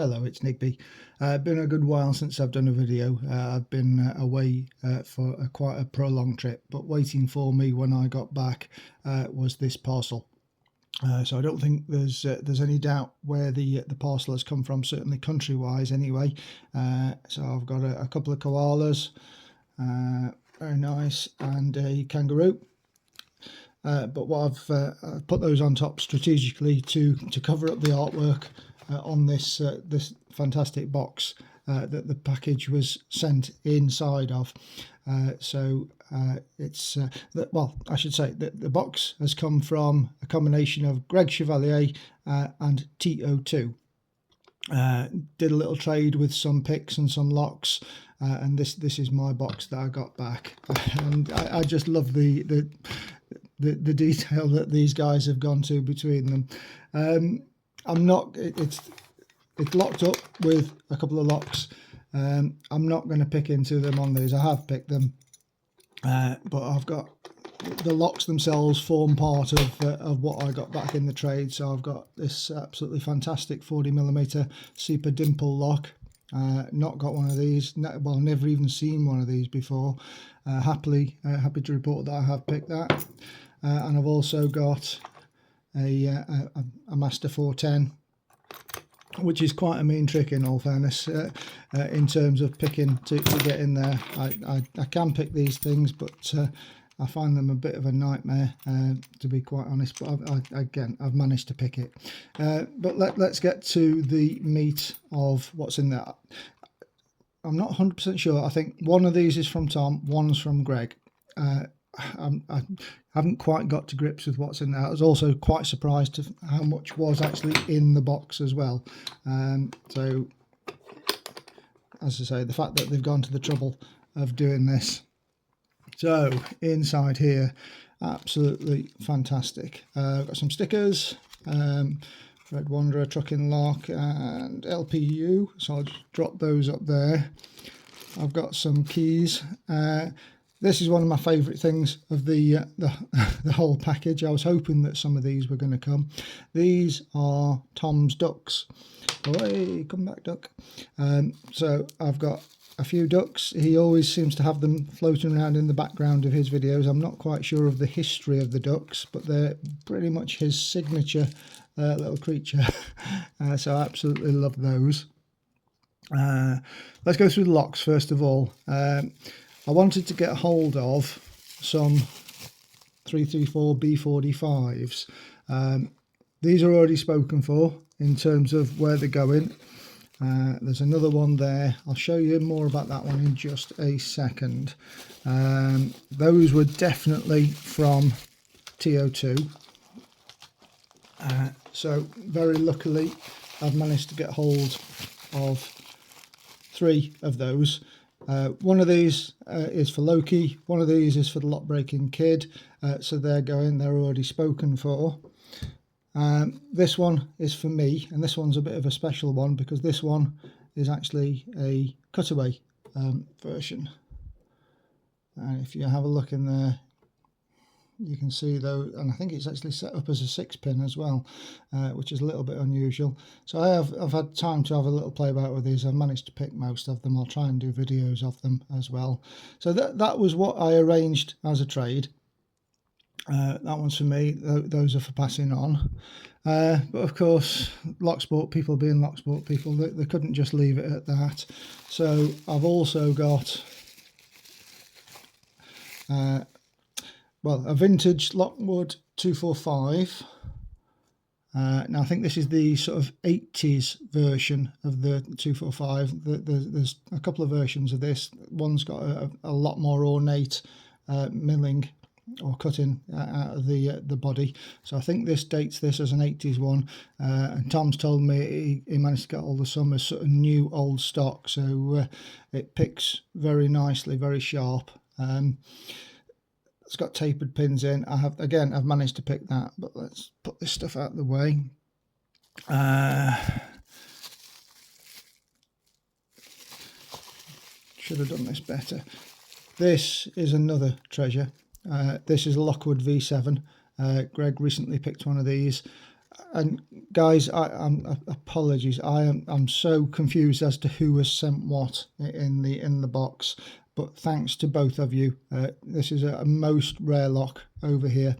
Hello, it's Nigby. Been a good while since I've done a video. I've been away for quite a prolonged trip, but waiting for me when I got back was this parcel. So I don't think there's any doubt where the parcel has come from, certainly country-wise anyway. So I've got a couple of koalas, very nice, and a kangaroo. But what I've put those on top strategically to cover up the artwork on this this fantastic box that the package was sent inside of. It's well, I should say that the box has come from a combination of Greg Chevalier and TO2. Did a little trade with some picks and some locks, and this is my box that I got back, and I just love the detail that these guys have gone to between them. It's locked up with a couple of locks. I'm not going to pick into them on these. I have picked them, but I've got the locks themselves form part of what I got back in the trade. So I've got this absolutely fantastic 40mm super dimple lock. Not got one of these. Well, never even seen one of these before. Happy to report that I have picked that. And I've also got a Master 410, which is quite a mean trick in all fairness, in terms of picking to get in there. I can pick these things, but I find them a bit of a nightmare, to be quite honest, but I've managed to pick it. But let's get to the meat of what's in there. I'm not 100% sure. I think one of these is from Tom, one's from Greg. I haven't quite got to grips with what's in there. I was also quite surprised at how much was actually in the box as well. So, as I say, the fact that they've gone to the trouble of doing this. So, inside here, absolutely fantastic. I've got some stickers, Red Wanderer, Trucking Lock, and LPU. So I'll just drop those up there. I've got some keys. This is one of my favourite things of the whole package. I was hoping that some of these were going to come. These are Tom's ducks. Oh, hey, come back, duck. So I've got a few ducks. He always seems to have them floating around in the background of his videos. I'm not quite sure of the history of the ducks, but they're pretty much his signature little creature. So I absolutely love those. Let's go through the locks first of all. I wanted to get hold of some 334 B45s. These are already spoken for in terms of where they're going. There's another one there. I'll show you more about that one in just a second. Those were definitely from TO2. So very luckily I've managed to get hold of 3 of those. One of these is for Loki, one of these is for the Lock Breaking Kid, so they're already spoken for. This one is for me, and this one's a bit of a special one because this one is actually a cutaway version. And if you have a look in there, you can see though, and I think it's actually set up as a 6-pin as well, which is a little bit unusual. So I've had time to have a little play about with these. I've managed to pick most of them. I'll try and do videos of them as well. So that was what I arranged as a trade. That one's for me. Those are for passing on. But of course, Locksport people being Locksport people, they couldn't just leave it at that. So I've also got well, a vintage Lockwood 245. Now I think this is the sort of 80s version of the 245. There's a couple of versions of this. One's got a lot more ornate milling or cutting out of the body. So I think this dates this as an 80s one. And Tom's told me he managed to get all some as sort of new old stock. So it picks very nicely, very sharp. It's got tapered pins in. I've managed to pick that, but let's put this stuff out of the way. Should have done this better. This is another treasure. This is a Lockwood V7. Greg recently picked one of these. And guys, I'm apologies. I'm so confused as to who has sent what in the box. But thanks to both of you. This is a most rare lock over here.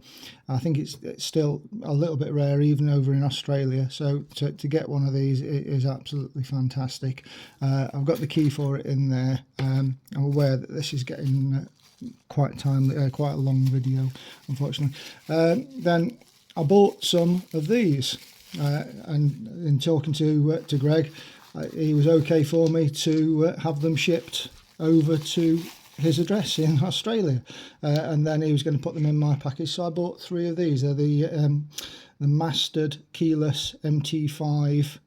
I think it's still a little bit rare even over in Australia. So to get one of these is absolutely fantastic. I've got the key for it in there. I'm aware that this is getting quite timely, quite a long video, unfortunately. Then I bought some of these, and in talking to Greg, he was okay for me to have them shipped over to his address in Australia, and then he was going to put them in my package. So I bought 3 of these. They're the mastered keyless MT5,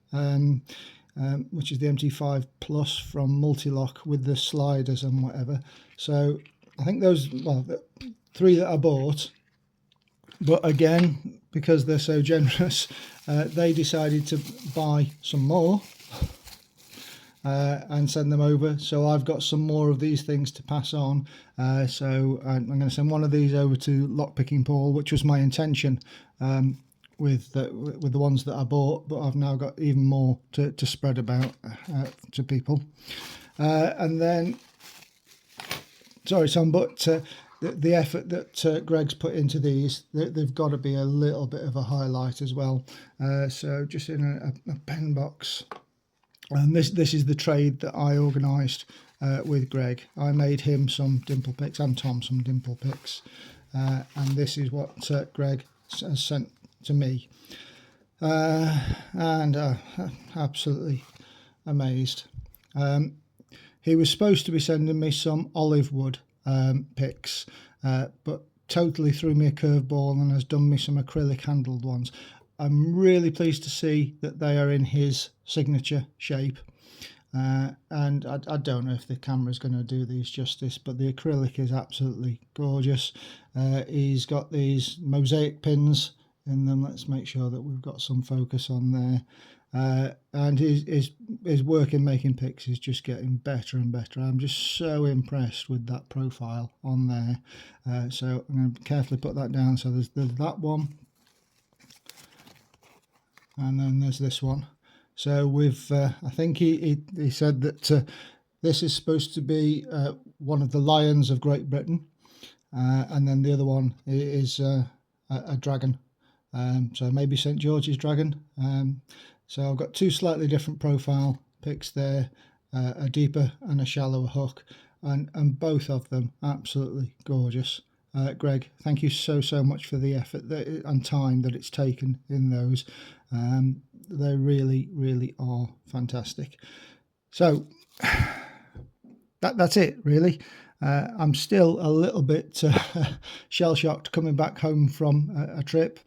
which is the MT5 Plus from Multilock with the sliders and whatever. So I think those, well, the 3 that I bought. But again, because they're so generous, they decided to buy some more and send them over. So I've got some more of these things to pass on. So I'm going to send one of these over to Lockpicking Paul, which was my intention with the ones that I bought. But I've now got even more to spread about to people. And then, sorry, Tom, but the effort that Greg's put into these, they've got to be a little bit of a highlight as well. So just in a pen box, and this is the trade that I organised with Greg. I made him some dimple picks and Tom some dimple picks, and this is what Greg has sent to me, and absolutely amazed. He was supposed to be sending me some olive wood picks, but totally threw me a curveball and has done me some acrylic handled ones. I'm really pleased to see that they are in his signature shape, and I don't know if the camera is going to do these justice, but the acrylic is absolutely gorgeous. He's got these mosaic pins in them. Let's make sure that we've got some focus on there. And his work in making picks is just getting better and better. I'm just so impressed with that profile on there. So I'm going to carefully put that down. So there's that one, and then there's this one. So with I think he said that this is supposed to be one of the lions of Great Britain, and then the other one is a dragon. So maybe St. George's dragon. So I've got 2 slightly different profile picks there, a deeper and a shallower hook, and both of them absolutely gorgeous. Greg, thank you so much for the effort and time that it's taken in those. They really are fantastic. So that's it really. I'm still a little bit shell-shocked coming back home from a trip.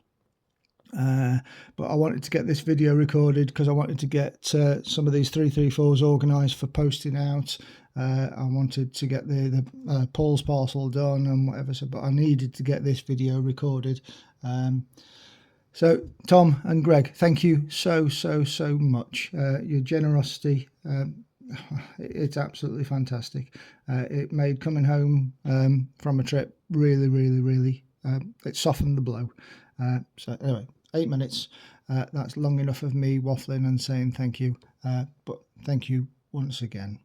But I wanted to get this video recorded because I wanted to get some of these 334s organised for posting out. I wanted to get the Paul's parcel done and whatever, so, but I needed to get this video recorded. So Tom and Greg, thank you so much. Your generosity, it's absolutely fantastic. It made coming home from a trip really it softened the blow. So anyway, 8 minutes, that's long enough of me waffling and saying thank you, but thank you once again.